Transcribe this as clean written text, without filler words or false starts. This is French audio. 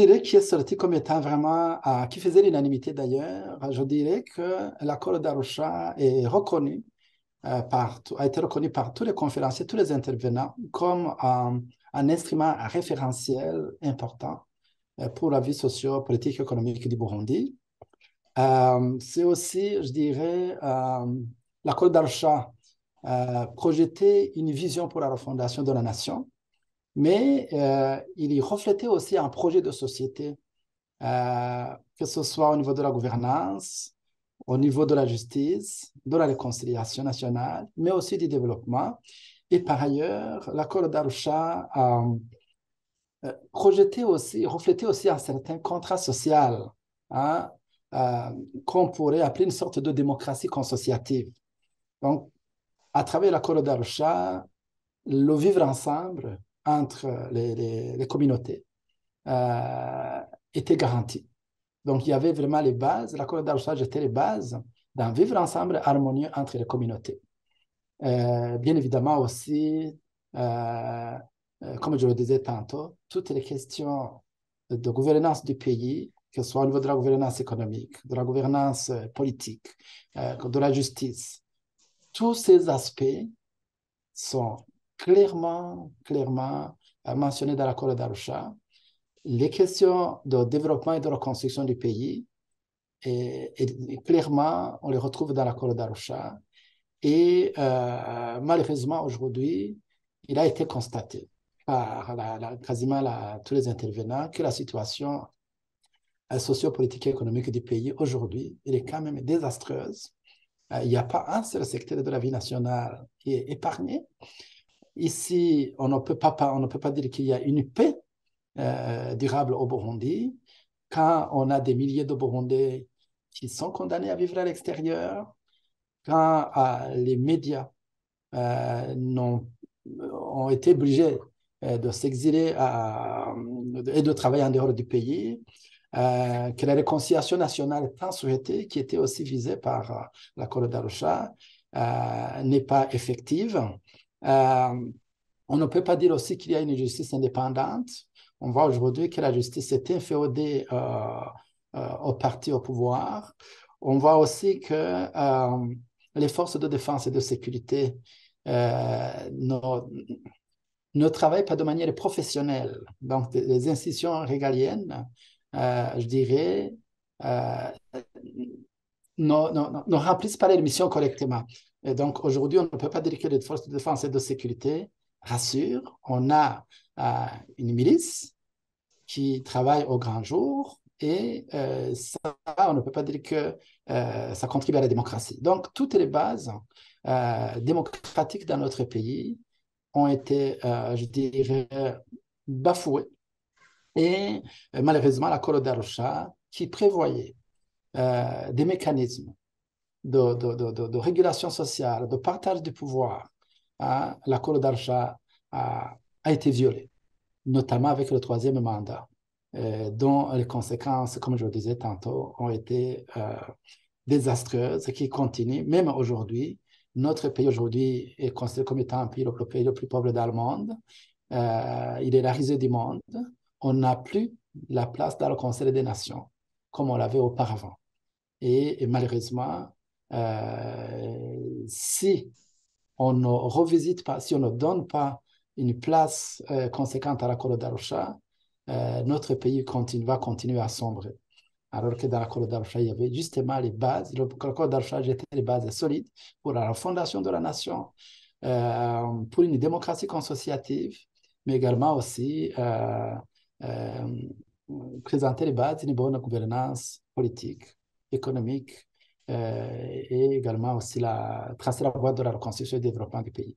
dirais, qui est sorti comme étant vraiment, qui faisait l'unanimité d'ailleurs, je dirais que l'accord d'Arusha est reconnu a été reconnu par tous les conférenciers, tous les intervenants comme un instrument référentiel important pour la vie socio-politique et économique du Burundi. C'est aussi, je dirais, l'accord d'Arusha projetait une vision pour la refondation de la nation, mais il y reflétait aussi un projet de société, que ce soit au niveau de la gouvernance, au niveau de la justice, de la réconciliation nationale, mais aussi du développement. Et par ailleurs, l'accord d'Arusha projetait aussi, reflétait aussi un certain contrat social, hein, euh, qu'on pourrait appeler une sorte de démocratie consociative. Donc, à travers l'accord d'Arusha, le vivre ensemble entre les communautés était garanti. Donc, il y avait vraiment les bases, l'accord d'Arusha était les bases d'un vivre ensemble harmonieux entre les communautés. Bien évidemment aussi, comme je le disais tantôt, toutes les questions de gouvernance du pays, que ce soit au niveau de la gouvernance économique, de la gouvernance politique, de la justice, tous ces aspects sont clairement mentionnés dans l'accord d'Arusha. Les questions de développement et de reconstruction du pays, et clairement, on les retrouve dans l'accord d'Arusha. Et malheureusement, aujourd'hui, il a été constaté par quasiment tous les intervenants que la situation sociopolitique et économique du pays aujourd'hui, elle est quand même désastreuse. Il n'y a pas un seul secteur de la vie nationale qui est épargné. Ici, on ne peut pas dire qu'il y a une paix durable au Burundi quand on a des milliers de Burundais qui sont condamnés à vivre à l'extérieur, quand les médias ont été obligés de s'exiler et de travailler en dehors du pays, que la réconciliation nationale tant souhaitée, qui était aussi visée par l'accord d'Arusha, n'est pas effective. On ne peut pas dire aussi qu'il y a une justice indépendante. On voit aujourd'hui que la justice est inféodée au parti au pouvoir. On voit aussi que les forces de défense et de sécurité ne travaillent pas de manière professionnelle. Donc, les institutions régaliennes, je dirais, ne remplissent pas les missions correctement. Et donc, aujourd'hui, on ne peut pas dire que les forces de défense et de sécurité rassurent. On a une milice qui travaille au grand jour et ça, on ne peut pas dire que ça contribue à la démocratie. Donc, toutes les bases démocratiques dans notre pays ont été, je dirais, bafouées. Et malheureusement, l'accord d'Arusha, qui prévoyait des mécanismes de régulation sociale, de partage du pouvoir, hein, l'accord d'Arusha a été violé, notamment avec le troisième mandat, dont les conséquences, comme je le disais tantôt, ont été désastreuses et qui continuent, même aujourd'hui. Notre pays aujourd'hui est considéré comme étant le pays le plus pauvre dans le monde. Il est la risée du monde. On n'a plus la place dans le Conseil des Nations comme on l'avait auparavant. Et malheureusement, si on ne revisite pas, si on ne donne pas une place conséquente à l'accord d'Arusha, notre pays va continuer à sombrer. Alors que dans l'accord d'Arusha, il y avait justement les bases. L'accord d'Arusha était les bases solides pour la fondation de la nation, pour une démocratie consociative, mais également aussi euh, présenter les bases d'une bonne gouvernance politique, économique, et également aussi tracer la voie de la reconstruction et du développement du pays.